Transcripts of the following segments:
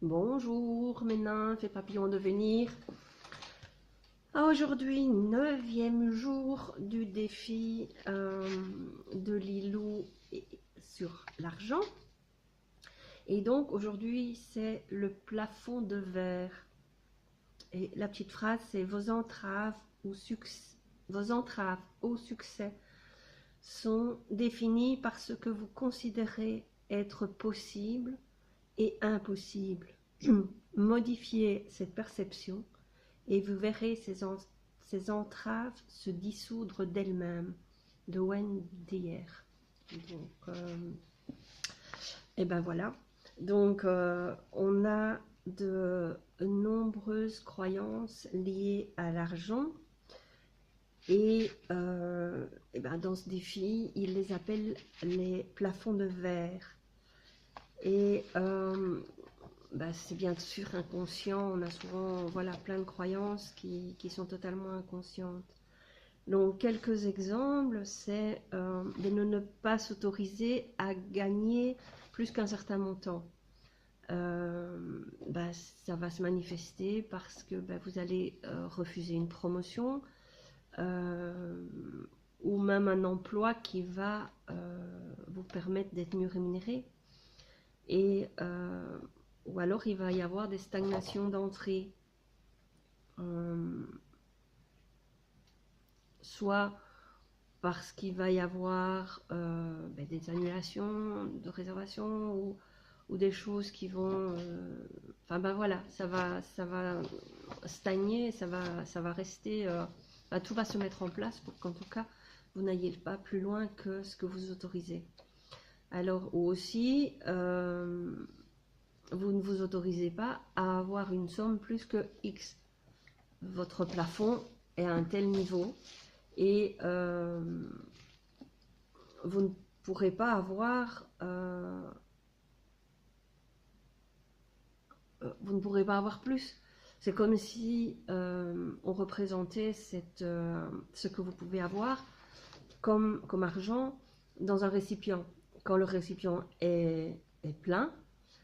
Bonjour mes nymphes et papillons de Vénir. Aujourd'hui, 9e jour du défi de Lilou sur l'argent. Et donc aujourd'hui, c'est le plafond de verre. Et la petite phrase, c'est vos entraves au succès sont définies par ce que vous considérez être possible et impossible. Modifiez cette perception et vous verrez ces entraves se dissoudre d'elles-mêmes. De Wayne Dyer. Donc, et ben voilà. Donc, on a de nombreuses croyances liées à l'argent. Et ben dans ce défi, il les appelle les plafonds de verre. Et bah, c'est bien sûr inconscient, on a souvent voilà, plein de croyances qui sont totalement inconscientes. Donc quelques exemples, c'est de ne pas s'autoriser à gagner plus qu'un certain montant. Bah, ça va se manifester parce que bah, vous allez refuser une promotion ou même un emploi qui va vous permettre d'être mieux rémunéré. Et ou alors il va y avoir des stagnations d'entrée, soit parce qu'il va y avoir des annulations de réservations ou des choses qui vont enfin ben voilà, ça va stagner, ça va rester tout va se mettre en place pour qu'en tout cas vous n'ayez pas plus loin que ce que vous autorisez. Alors ou aussi vous ne vous autorisez pas à avoir une somme plus que X. Votre plafond est à un tel niveau et vous ne pourrez pas avoir plus. C'est comme si on représentait ce que vous pouvez avoir comme argent dans un récipient. Quand le récipient est plein,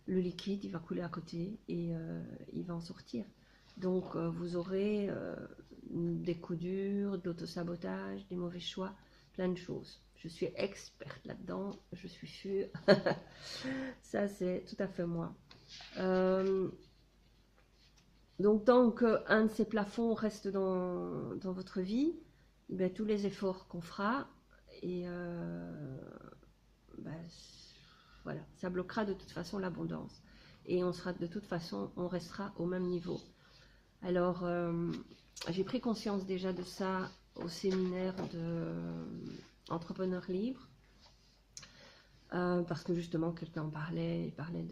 le liquide il va couler à côté et il va en sortir. Donc vous aurez des coups durs, de l'autosabotage, des mauvais choix, plein de choses. Je suis experte là-dedans, je suis sûre. Ça c'est tout à fait moi. Donc tant qu'un de ces plafonds reste dans votre vie, ben, tous les efforts qu'on fera, et ben, voilà, ça bloquera de toute façon l'abondance. Et on sera de toute façon, on restera au même niveau. Alors, j'ai pris conscience déjà de ça au séminaire de Entrepreneur Libre, parce que justement quelqu'un en parlait, il parlait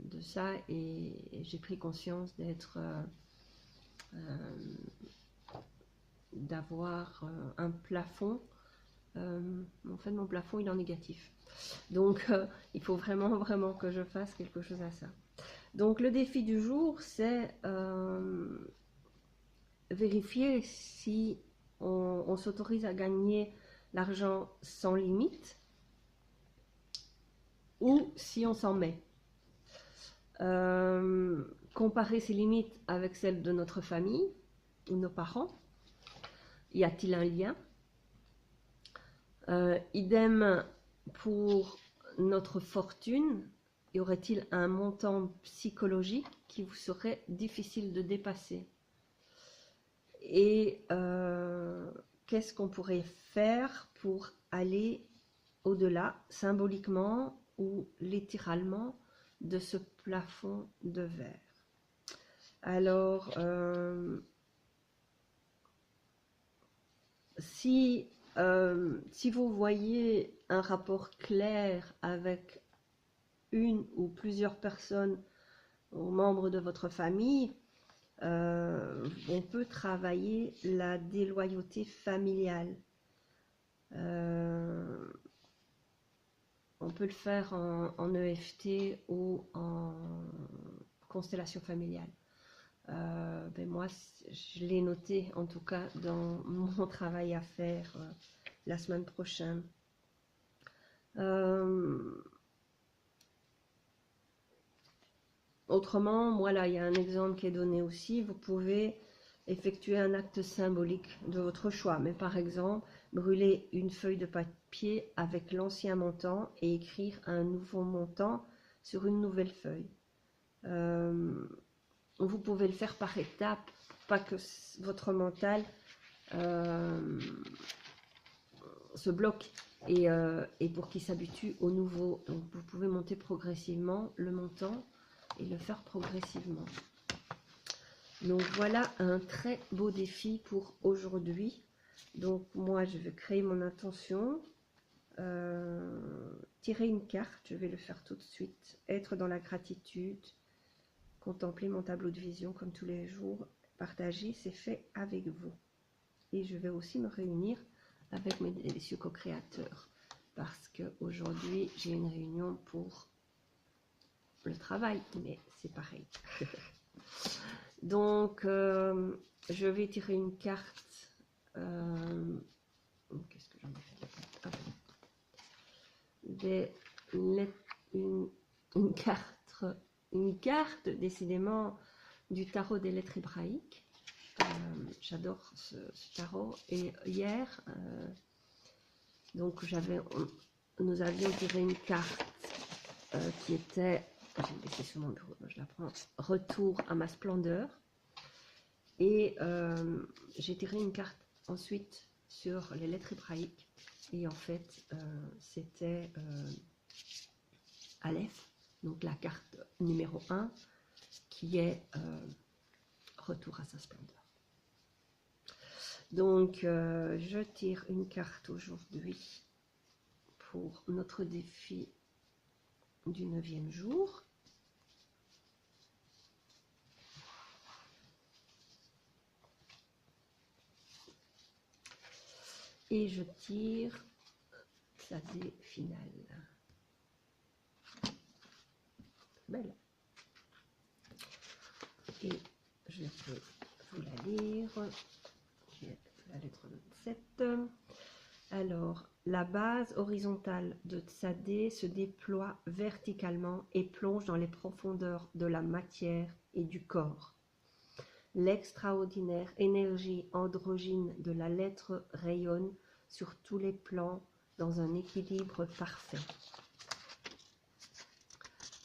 de ça, et j'ai pris conscience d'avoir un plafond. En fait, mon plafond il est en négatif. Donc, il faut vraiment que je fasse quelque chose à ça. Donc, le défi du jour, c'est vérifier si on s'autorise à gagner l'argent sans limite ou si on s'en met. Comparer ses limites avec celles de notre famille ou nos parents. Y a-t-il un lien? Idem pour notre fortune. Y aurait-il un montant psychologique qui vous serait difficile de dépasser? Et qu'est-ce qu'on pourrait faire pour aller au-delà, symboliquement ou littéralement, de ce plafond de verre? Alors, si vous voyez un rapport clair avec une ou plusieurs personnes ou membres de votre famille, on peut travailler la déloyauté familiale. On peut le faire en EFT ou en constellation familiale. Ben moi, je l'ai noté en tout cas dans mon travail à faire la semaine prochaine. Autrement, voilà, il y a un exemple qui est donné aussi. Vous pouvez effectuer un acte symbolique de votre choix. Mais par exemple, brûler une feuille de papier avec l'ancien montant et écrire un nouveau montant sur une nouvelle feuille. Vous pouvez le faire par étapes, pas que votre mental se bloque et pour qu'il s'habitue au nouveau. Donc vous pouvez monter progressivement le montant et le faire progressivement. Donc voilà un très beau défi pour aujourd'hui. Donc moi je vais créer mon intention, tirer une carte, je vais le faire tout de suite, être dans la gratitude, contempler mon tableau de vision comme tous les jours, partager, c'est fait avec vous. Et je vais aussi me réunir avec mes délicieux co-créateurs parce qu'aujourd'hui j'ai une réunion pour le travail, mais c'est pareil. Donc je vais tirer une carte. Qu'est-ce que j'en ai fait une carte décidément du tarot des lettres hébraïques. J'adore ce tarot. Et hier, donc nous avions tiré une carte qui était, j'ai laissé sur mon bureau, je la prends, retour à ma splendeur. Et j'ai tiré une carte ensuite sur les lettres hébraïques. Et en fait, c'était Aleph, donc la carte numéro 1, qui est retour à sa splendeur. Donc, je tire une carte aujourd'hui pour notre défi du 9e jour. Et je tire Tzadé finale. Belle. Et je peux vous la lire. La lettre 27. Alors, la base horizontale de Tzadé se déploie verticalement et plonge dans les profondeurs de la matière et du corps. L'extraordinaire énergie androgyne de la lettre rayonne sur tous les plans dans un équilibre parfait.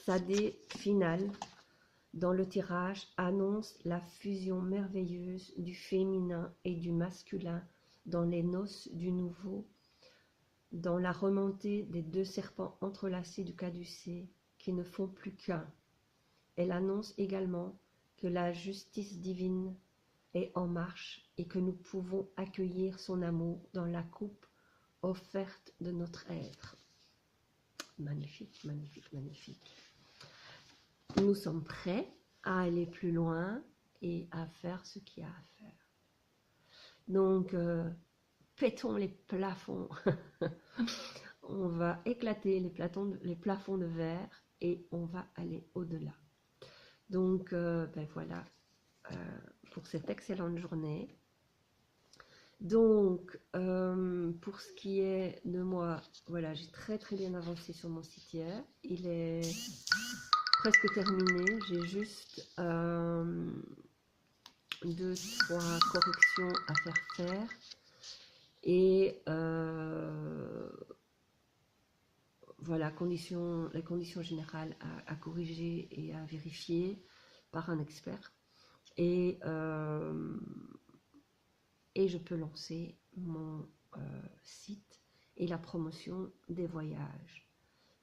Tzadé final, dans le tirage, annonce la fusion merveilleuse du féminin et du masculin dans les noces du nouveau, dans la remontée des 2 serpents entrelacés du caducée qui ne font plus qu'un. Elle annonce également que la justice divine est en marche et que nous pouvons accueillir son amour dans la coupe offerte de notre être. Magnifique, magnifique, magnifique. Nous sommes prêts à aller plus loin et à faire ce qu'il y a à faire. Donc, pétons les plafonds. On va éclater les plafonds de verre et on va aller au-delà. Donc, ben voilà pour cette excellente journée. Donc, pour ce qui est de moi, voilà, j'ai très bien avancé sur mon site hier. Il est presque terminé. J'ai juste 2-3 corrections à faire. Et voilà, les conditions générales à corriger et à vérifier par un expert. Et je peux lancer mon site et la promotion des voyages.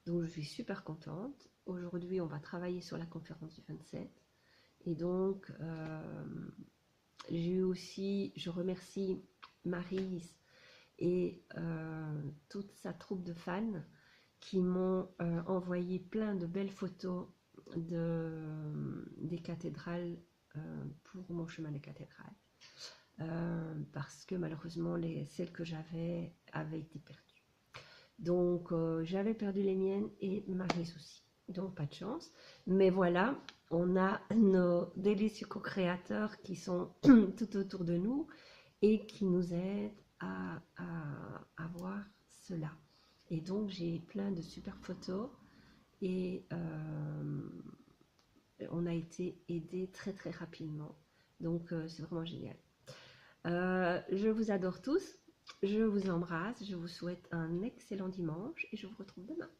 Donc je suis super contente. Aujourd'hui, on va travailler sur la conférence du 27. Et donc, je remercie Maryse et toute sa troupe de fans qui m'ont envoyé plein de belles photos des cathédrales pour mon chemin des cathédrales. Parce que malheureusement, celles que j'avais avaient été perdues. Donc, j'avais perdu les miennes et Maryse aussi. Donc, pas de chance. Mais voilà, on a nos délicieux co-créateurs qui sont tout autour de nous et qui nous aident à voir cela. Et donc, j'ai plein de super photos et on a été aidé très très rapidement. Donc c'est vraiment génial. Je vous adore tous, je vous embrasse, je vous souhaite un excellent dimanche et je vous retrouve demain.